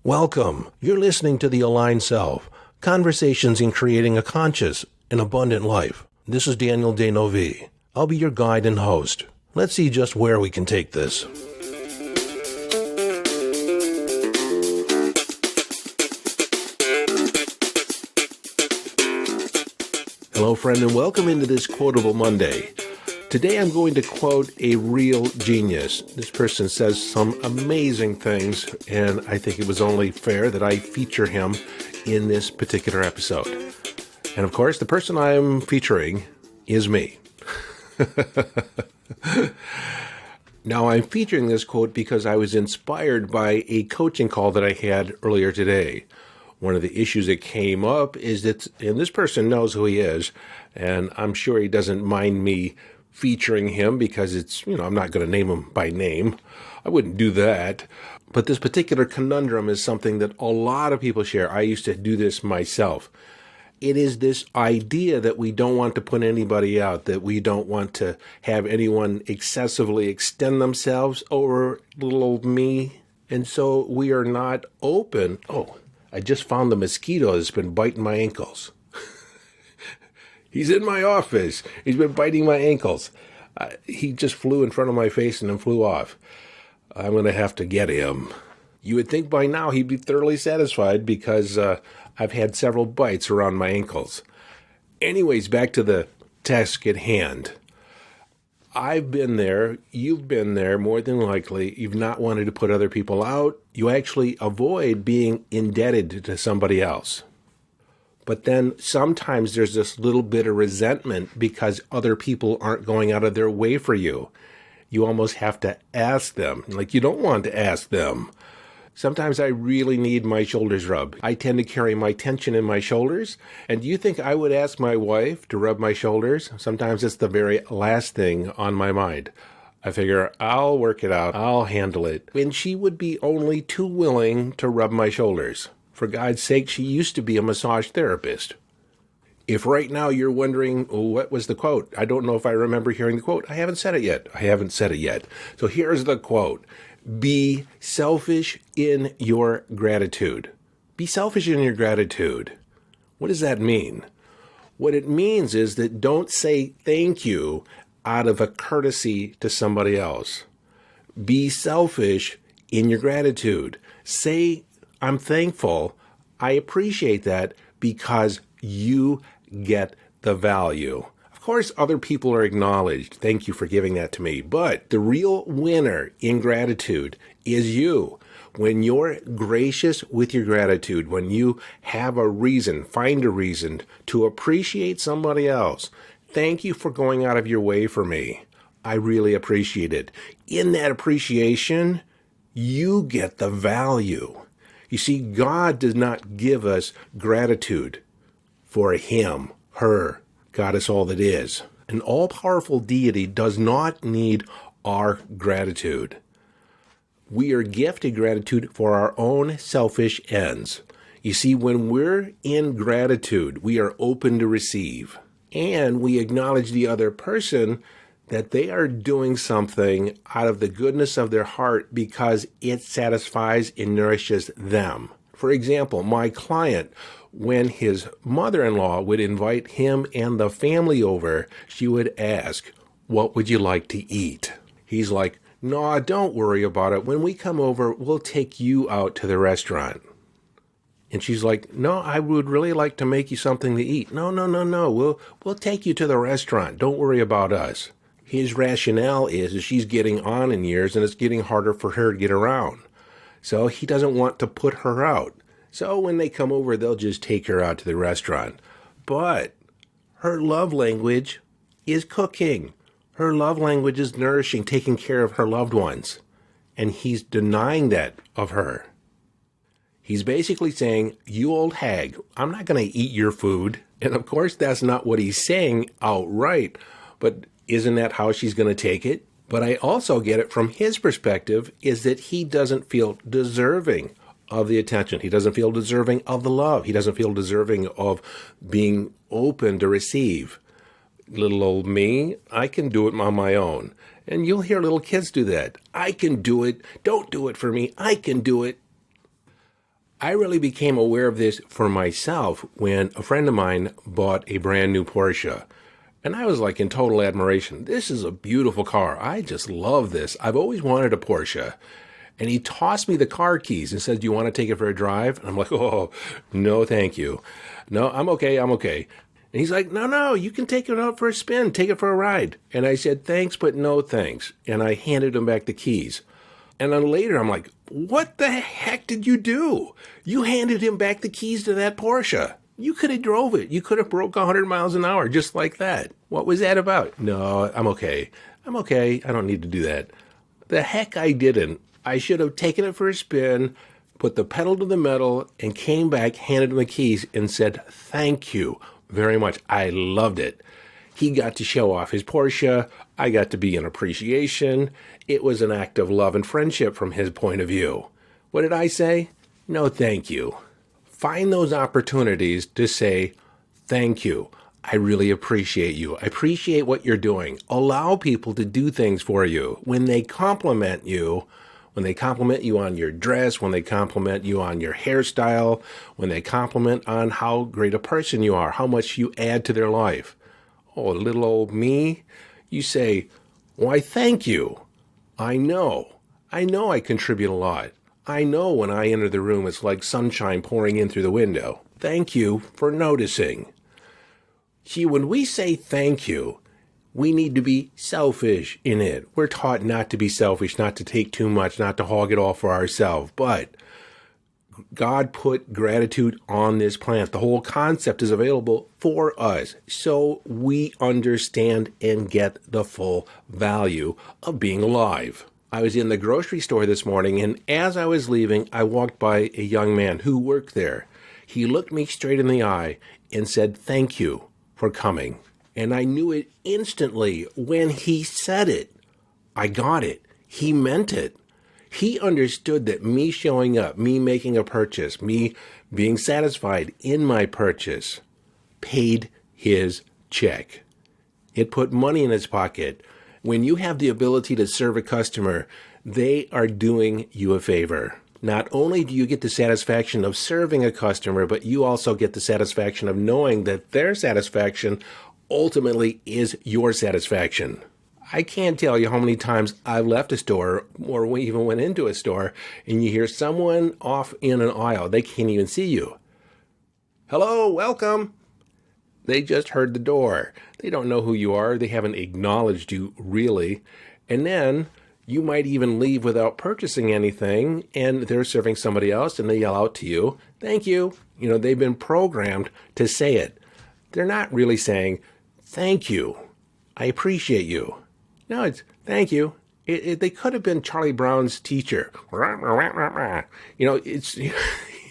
Welcome. You're listening to The Aligned Self, Conversations in Creating a Conscious and Abundant Life. This is Daniel de Neuville. I'll be your guide and host. Let's see just where we can take this. Hello, friend, and welcome into this Quotable Monday. Today I'm going to quote a real genius. This person says some amazing things, and I think it was only fair that I feature him in this particular episode. And of course, the person I'm featuring is me. Now, I'm featuring this quote because I was inspired by a coaching call that I had earlier today. One of the issues that came up is that, and this person knows who he is, and I'm sure he doesn't mind me featuring him because I'm not going to name him by name. I wouldn't do that. But this particular conundrum is something that a lot of people share. I used to do this myself. It is this idea that we don't want to put anybody out, that we don't want to have anyone excessively extend themselves over little old me. And so we are not open. Oh, I just found the mosquito that's been biting my ankles. He's in my office. He's been biting my ankles. He just flew in front of my face and then flew off. I'm going to have to get him. You would think by now he'd be thoroughly satisfied because I've had several bites around my ankles. Anyways, back to the task at hand. I've been there. You've been there more than likely. You've not wanted to put other people out. You actually avoid being indebted to somebody else. But then sometimes there's this little bit of resentment because other people aren't going out of their way for you. You almost have to ask them. Like, you don't want to ask them. Sometimes I really need my shoulders rubbed. I tend to carry my tension in my shoulders. And do you think I would ask my wife to rub my shoulders? Sometimes it's the very last thing on my mind. I figure I'll work it out. I'll handle it. And she would be only too willing to rub my shoulders. For God's sake, she used to be a massage therapist. If right now you're wondering, what was the quote? I don't know if I remember hearing the quote. I haven't said it yet. So here's the quote. Be selfish in your gratitude. Be selfish in your gratitude. What does that mean? What it means is that don't say thank you out of a courtesy to somebody else. Be selfish in your gratitude. Say, I'm thankful. I appreciate that because you get the value. Of course, other people are acknowledged. Thank you for giving that to me. But the real winner in gratitude is you. When you're gracious with your gratitude, when you have a reason, find a reason to appreciate somebody else. Thank you for going out of your way for me. I really appreciate it. In that appreciation, you get the value. You see, God does not give us gratitude for him, her. God is all that is. An all-powerful deity does not need our gratitude. We are gifted gratitude for our own selfish ends. You see, when we're in gratitude, we are open to receive. And we acknowledge the other person that they are doing something out of the goodness of their heart because it satisfies and nourishes them. For example, my client, when his mother-in-law would invite him and the family over, she would ask, what would you like to eat? He's like, no, don't worry about it. When we come over, we'll take you out to the restaurant. And she's like, no, I would really like to make you something to eat. No. We'll take you to the restaurant. Don't worry about us. His rationale is she's getting on in years and it's getting harder for her to get around. So he doesn't want to put her out. So when they come over, they'll just take her out to the restaurant. But her love language is cooking. Her love language is nourishing, taking care of her loved ones. And he's denying that of her. He's basically saying, you old hag, I'm not going to eat your food. And of course, that's not what he's saying outright. But isn't that how she's going to take it? But I also get it from his perspective is that he doesn't feel deserving of the attention. He doesn't feel deserving of the love. He doesn't feel deserving of being open to receive. Little old me, I can do it on my own. And you'll hear little kids do that. I can do it. Don't do it for me. I can do it. I really became aware of this for myself when a friend of mine bought a brand new Porsche. And I was like in total admiration. This is a beautiful car. I just love this. I've always wanted a Porsche. And he tossed me the car keys and said, "Do you want to take it for a drive?" And I'm like, "Oh, no, thank you. No, I'm okay. And he's like, no, you can take it out for a spin. Take it for a ride." And I said, "Thanks, but no thanks." And I handed him back the keys. And then later I'm like, "What the heck did you do? You handed him back the keys to that Porsche. You could have drove it. You could have broke 100 miles an hour just like that. What was that about?" "No, I'm okay. I don't need to do that." The heck I didn't. I should have taken it for a spin, put the pedal to the metal, and came back, handed him the keys, and said, "Thank you very much. I loved it." He got to show off his Porsche. I got to be in appreciation. It was an act of love and friendship from his point of view. What did I say? No, thank you. Find those opportunities to say, "Thank you. I really appreciate you. I appreciate what you're doing." Allow people to do things for you. When they compliment you on your dress, when they compliment you on your hairstyle, when they compliment on how great a person you are, how much you add to their life. Oh, little old me, you say, "Why, thank you. I know I contribute a lot. I know when I enter the room, it's like sunshine pouring in through the window. Thank you for noticing." See, when we say thank you, we need to be selfish in it. We're taught not to be selfish, not to take too much, not to hog it all for ourselves. But God put gratitude on this planet. The whole concept is available for us, so we understand and get the full value of being alive. I was in the grocery store this morning, and as I was leaving, I walked by a young man who worked there. He looked me straight in the eye and said, "Thank you for coming." And I knew it instantly when he said it. I got it. He meant it. He understood that me showing up, me making a purchase, me being satisfied in my purchase, paid his check. It put money in his pocket. When you have the ability to serve a customer, they are doing you a favor. Not only do you get the satisfaction of serving a customer, but you also get the satisfaction of knowing that their satisfaction ultimately is your satisfaction. I can't tell you how many times I've left a store or we even went into a store and you hear someone off in an aisle. They can't even see you. "Hello, welcome." They just heard the door. They don't know who you are. They haven't acknowledged you really. And then you might even leave without purchasing anything and they're serving somebody else and they yell out to you, "Thank you." They've been programmed to say it. They're not really saying, "Thank you. I appreciate you." No, it's "thank you." They could have been Charlie Brown's teacher.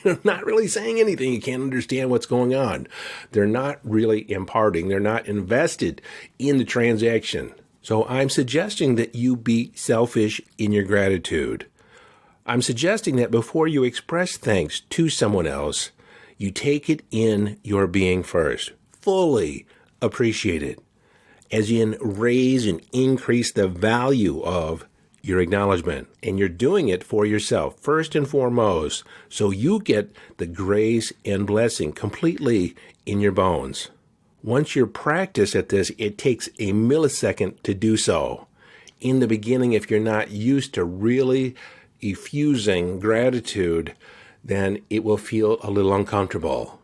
It's not really saying anything. You can't understand what's going on. They're not really imparting. They're not invested in the transaction. So I'm suggesting that you be selfish in your gratitude. I'm suggesting that before you express thanks to someone else, you take it in your being first. Fully appreciate it, as in raise and increase the value of your acknowledgement. And you're doing it for yourself, first and foremost, so you get the grace and blessing completely in your bones. Once you're practiced at this, it takes a millisecond to do so. In the beginning, if you're not used to really effusing gratitude, then it will feel a little uncomfortable.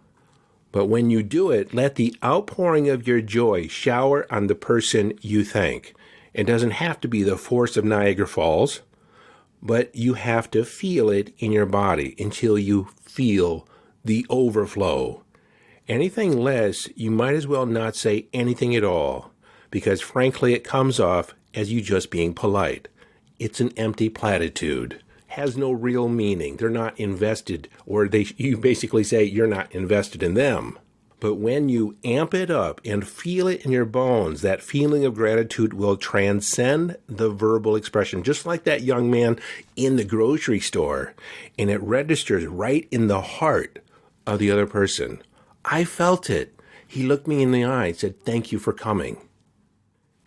But when you do it, let the outpouring of your joy shower on the person you thank. It doesn't have to be the force of Niagara Falls, but you have to feel it in your body until you feel the overflow. Anything less, you might as well not say anything at all, because frankly it comes off as you just being polite. It's an empty platitude. Has no real meaning. They're not invested, or you basically say you're not invested in them. But when you amp it up and feel it in your bones, that feeling of gratitude will transcend the verbal expression, just like that young man in the grocery store, and it registers right in the heart of the other person. I felt it. He looked me in the eye and said, "Thank you for coming."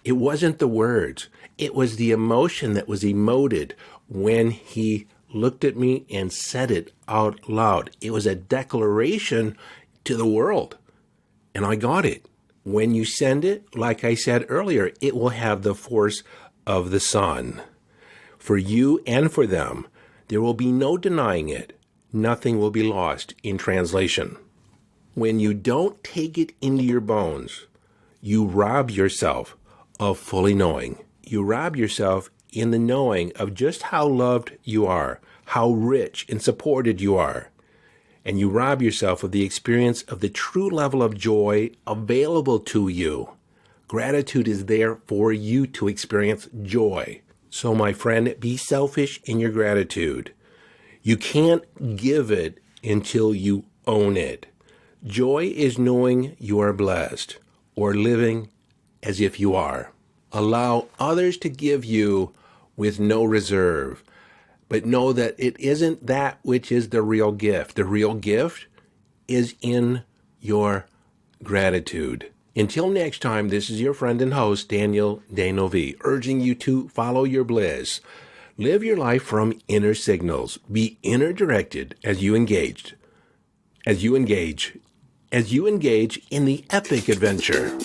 It wasn't the words. It was the emotion that was emoted when he looked at me and said it out loud. It was a declaration to the world. And I got it. When you send it, like I said earlier, it will have the force of the sun. For you and for them, there will be no denying it. Nothing will be lost in translation. When you don't take it into your bones, you rob yourself of fully knowing. You rob yourself in the knowing of just how loved you are, how rich and supported you are. And you rob yourself of the experience of the true level of joy available to you. Gratitude is there for you to experience joy. So, my friend, be selfish in your gratitude. You can't give it until you own it. Joy is knowing you are blessed or living as if you are. Allow others to give you with no reserve. But know that it isn't that which is the real gift. The real gift is in your gratitude. Until next time, this is your friend and host, Daniel de Neuville, urging you to follow your bliss. Live your life from inner signals. Be inner directed as you engage in the epic adventure.